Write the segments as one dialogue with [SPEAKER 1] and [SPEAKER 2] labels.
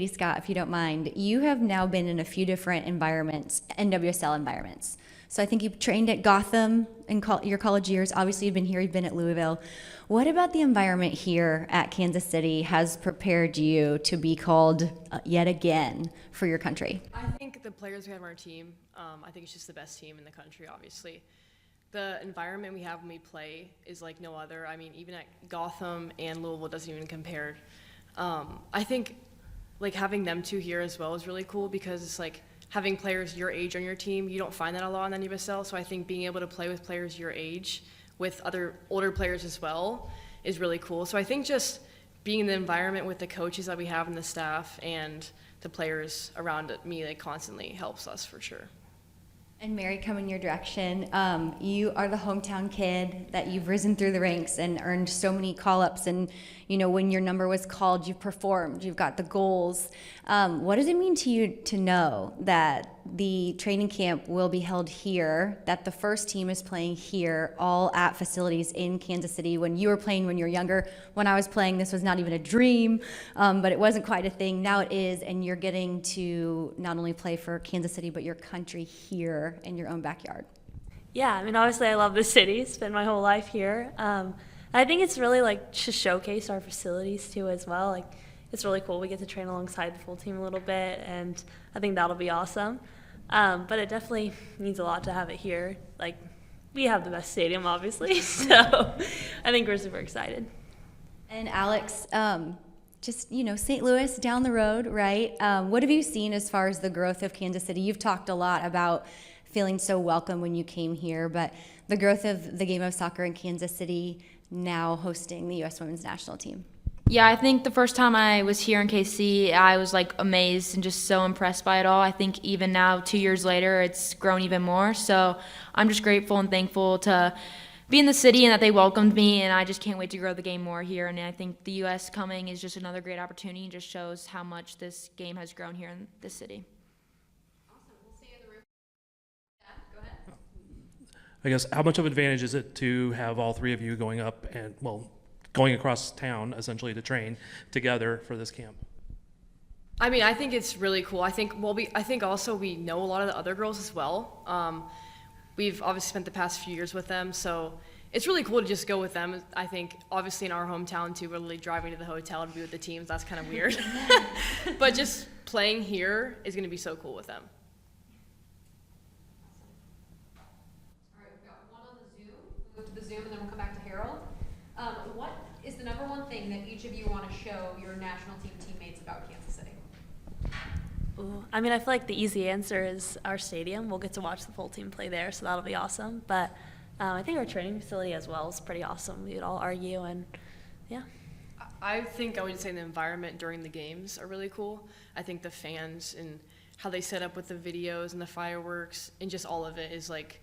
[SPEAKER 1] Scott, if you don't mind, you have now been in a few different environments, NWSL environments. So I think you've trained at Gotham in your college years. Obviously, you've been here, you've been at Louisville. What about the environment here at Kansas City has prepared you to be called yet again for your country?
[SPEAKER 2] I think the players we have on our team, I think it's just the best team in the country, obviously. The environment we have when we play is like no other. I mean, even at Gotham and Louisville doesn't even compare. I think like having them two here as well is really cool because it's like having players your age on your team, you don't find that a lot in the NWSL. So I think being able to play with players your age, with other older players as well, is really cool. So I think just being in the environment with the coaches that we have and the staff and the players around me, like constantly helps us for sure.
[SPEAKER 1] And Mary, coming your direction, you are the hometown kid that you've risen through the ranks and earned so many call-ups. And, you know, when your number was called, you've performed, you've got the goals. What does it mean to you to know that the training camp will be held here, that the first team is playing here, all at facilities in Kansas City? When you were playing when you were younger, when I was playing, this was not even a dream, but it wasn't quite a thing. Now it is, and you're getting to not only play for Kansas City, but your country here in your own backyard.
[SPEAKER 3] Yeah, I mean, obviously I love the city, spent my whole life here. I think it's really like to showcase our facilities too as well. Like, it's really cool. We get to train alongside the full team a little bit, and I think that'll be awesome. But it definitely means a lot to have it here. Like, we have the best stadium, obviously, so I think we're super excited.
[SPEAKER 1] And Alex, just, you know, St. Louis down the road, right? What have you seen as far as the growth of Kansas City? You've talked a lot about feeling so welcome when you came here, but the growth of the game of soccer in Kansas City now hosting the U.S. Women's National Team.
[SPEAKER 4] Yeah, I think the first time I was here in KC, I was like amazed and just so impressed by it all. I think even now, 2 years later, it's grown even more. So I'm just grateful and thankful to be in the city and that they welcomed me, and I just can't wait to grow the game more here. And I think the U.S. coming is just another great opportunity and just shows how much this game has grown here in this city.
[SPEAKER 5] Awesome. We'll see you in the room. Yeah, go ahead.
[SPEAKER 6] I guess, how much of an advantage is it to have all three of you going up and, well, going across town essentially to train together for this camp?
[SPEAKER 2] I mean, I think it's really cool. I think also we know a lot of the other girls as well. We've obviously spent the past few years with them, so it's really cool to just go with them. I think obviously in our hometown too, we're literally driving to the hotel to be with the teams. That's kind of weird. But just playing here is going to be so cool with them.
[SPEAKER 5] All right, we've got one on the Zoom. We'll move to the Zoom and then we'll come back to Harold. What is the number one thing that each of you want to show your national team teammates about Kansas City?
[SPEAKER 3] Ooh, I mean, I feel like the easy answer is our stadium. We'll get to watch the full team play there, so that'll be awesome. But I think our training facility as well is pretty awesome. We would all argue, and yeah.
[SPEAKER 2] I think I would say the environment during the games are really cool. I think the fans and how they set up with the videos and the fireworks and just all of it is like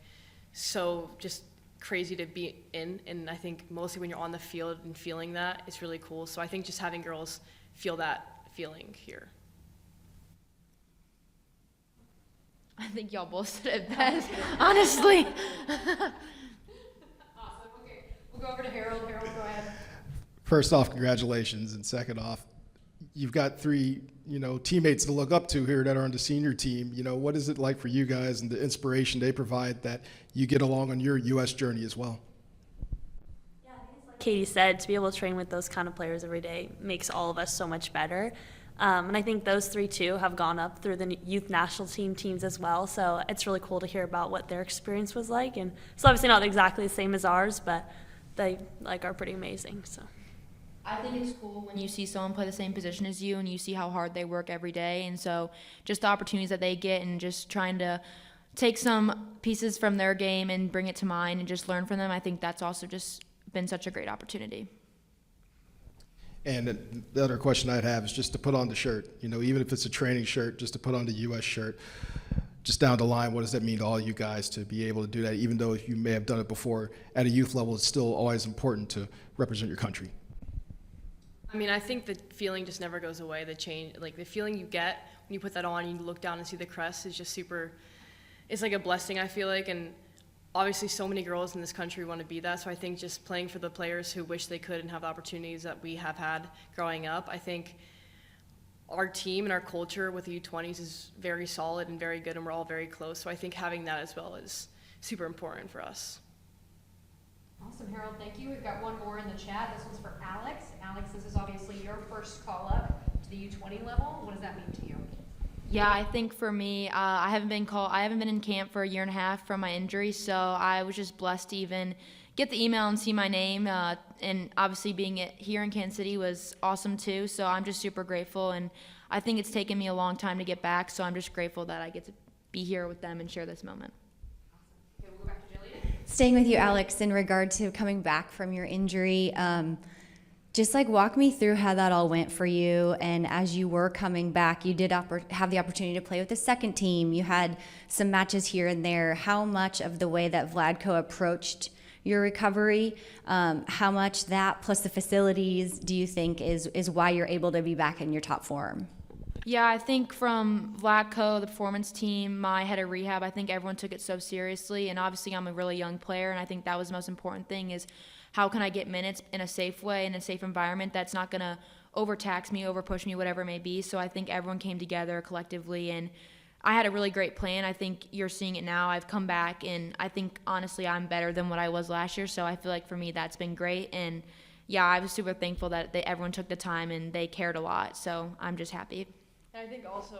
[SPEAKER 2] so just crazy to be in, and I think mostly when you're on the field and feeling that, it's really cool. So I think just having girls feel that feeling here.
[SPEAKER 4] I think y'all both said it best, honestly.
[SPEAKER 5] Awesome. Okay, we'll go over to Harold. Harold, go ahead.
[SPEAKER 7] First off, congratulations, and second off, you've got three, teammates to look up to here that are on the senior team. What is it like for you guys and the inspiration they provide that you get along on your U.S. journey as well?
[SPEAKER 3] Yeah, I think it's like Katie said, to be able to train with those kind of players every day makes all of us so much better. And I think those three, too, have gone up through the youth national teams as well. So it's really cool to hear about what their experience was like. And it's obviously not exactly the same as ours, but they are pretty amazing. So
[SPEAKER 4] I think it's cool when you see someone play the same position as you and you see how hard they work every day. And so just the opportunities that they get and just trying to take some pieces from their game and bring it to mine and just learn from them, I think that's also just been such a great opportunity.
[SPEAKER 7] And the other question I'd have is just to put on the shirt, even if it's a training shirt, just to put on the U.S. shirt. Just down the line, what does that mean to all you guys to be able to do that? Even though you may have done it before at a youth level, it's still always important to represent your country.
[SPEAKER 2] I mean, I think the feeling just never goes away. The change, like the feeling you get when you put that on and you look down and see the crest is just super, it's like a blessing, I feel like. And obviously so many girls in this country want to be that. So I think just playing for the players who wish they could and have the opportunities that we have had growing up, I think our team and our culture with the U20s is very solid and very good, and we're all very close. So I think having that as well is super important for us.
[SPEAKER 5] Awesome, Harold, thank you. We've got one more in the chat. This one's for Alex. Alex, this is obviously your first call up to the U20 level. What does that mean to you?
[SPEAKER 4] Yeah, I think for me, I haven't been in camp for a year and a half from my injury, so I was just blessed to even get the email and see my name, and obviously being here in Kansas City was awesome too, so I'm just super grateful, and I think it's taken me a long time to get back, so I'm just grateful that I get to be here with them and share this moment.
[SPEAKER 5] Okay, we'll go back to Jillian.
[SPEAKER 1] Staying with you, Alex, in regard to coming back from your injury, just like walk me through how that all went for you. And as you were coming back, you did have the opportunity to play with the second team. You had some matches here and there. How much of the way that Vladko approached your recovery, how much that plus the facilities do you think is why you're able to be back in your top form?
[SPEAKER 4] Yeah, I think from Vladko, the performance team, my head of rehab, I think everyone took it so seriously. And obviously I'm a really young player, and I think that was the most important thing is how can I get minutes in a safe way, in a safe environment that's not going to overtax me, overpush me, whatever it may be. So I think everyone came together collectively, and I had a really great plan. I think you're seeing it now. I've come back, and I think, honestly, I'm better than what I was last year. So I feel like for me that's been great. And, yeah, I was super thankful that everyone took the time and they cared a lot. So I'm just happy.
[SPEAKER 2] And I think also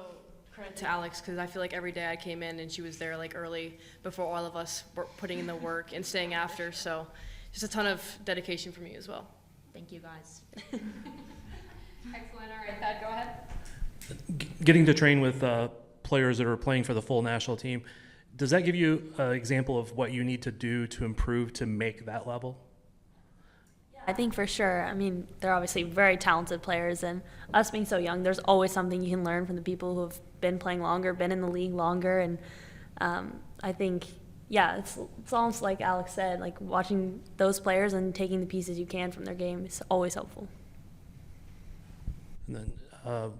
[SPEAKER 2] credit to Alex, because I feel like every day I came in and she was there like early before all of us were putting in the work and staying after. So just a ton of dedication from you as well.
[SPEAKER 4] Thank you, guys.
[SPEAKER 5] Excellent. All right, Thad, go ahead.
[SPEAKER 6] Getting to train with players that are playing for the full national team, does that give you an example of what you need to do to improve to make that level?
[SPEAKER 3] I think for sure. I mean, they're obviously very talented players, and us being so young, there's always something you can learn from the people who have been playing longer, been in the league longer, and I think, yeah, it's almost like Alex said, like watching those players and taking the pieces you can from their game is always helpful.
[SPEAKER 6] And then a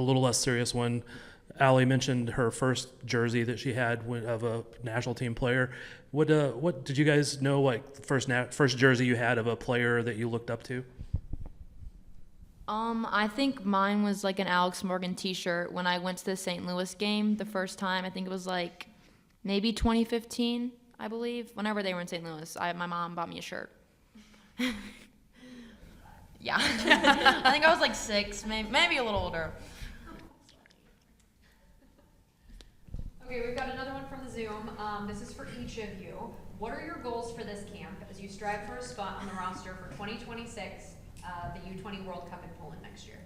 [SPEAKER 6] little less serious one, Allie mentioned her first jersey that she had of a national team player. What did you guys know, like the first jersey you had of a player that you looked up to?
[SPEAKER 4] I think mine was like an Alex Morgan t-shirt when I went to the St. Louis game the first time. I think it was like maybe 2015, I believe. Whenever they were in St. Louis, my mom bought me a shirt. Yeah. I think I was like 6, maybe a little older.
[SPEAKER 5] Okay, we've got another one from the Zoom. This is for each of you. What are your goals for this camp as you strive for a spot on the roster for 2026, the U20 World Cup in Poland next year?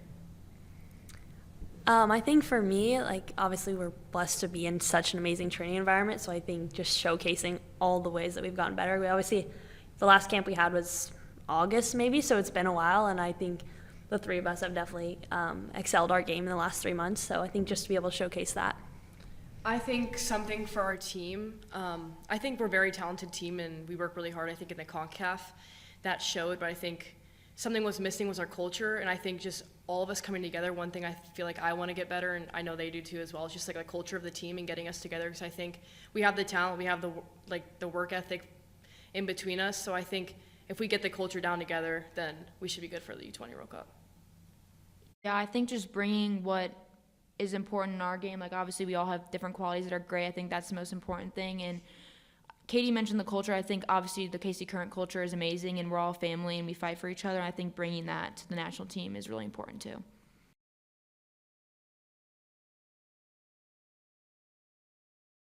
[SPEAKER 3] I think for me, like obviously we're blessed to be in such an amazing training environment, so I think just showcasing all the ways that we've gotten better. We obviously, the last camp we had was August maybe, so it's been a while, and I think the three of us have definitely excelled our game in the last 3 months, so I think just to be able to showcase that.
[SPEAKER 2] I think something for our team, I think we're a very talented team and we work really hard. I think in the CONCACAF that showed, but I think something was missing was our culture, and I think just all of us coming together, one thing I feel like I want to get better, and I know they do too as well, is just like the culture of the team and getting us together, because I think we have the talent, we have the work ethic in between us, so I think if we get the culture down together, then we should be good for the U20 World Cup.
[SPEAKER 4] Yeah, I think just bringing what is important in our game, like obviously we all have different qualities that are great. I think that's the most important thing. And Katie mentioned the culture. I think obviously the KC Current culture is amazing, and we're all family and we fight for each other. And I think bringing that to the national team is really important too.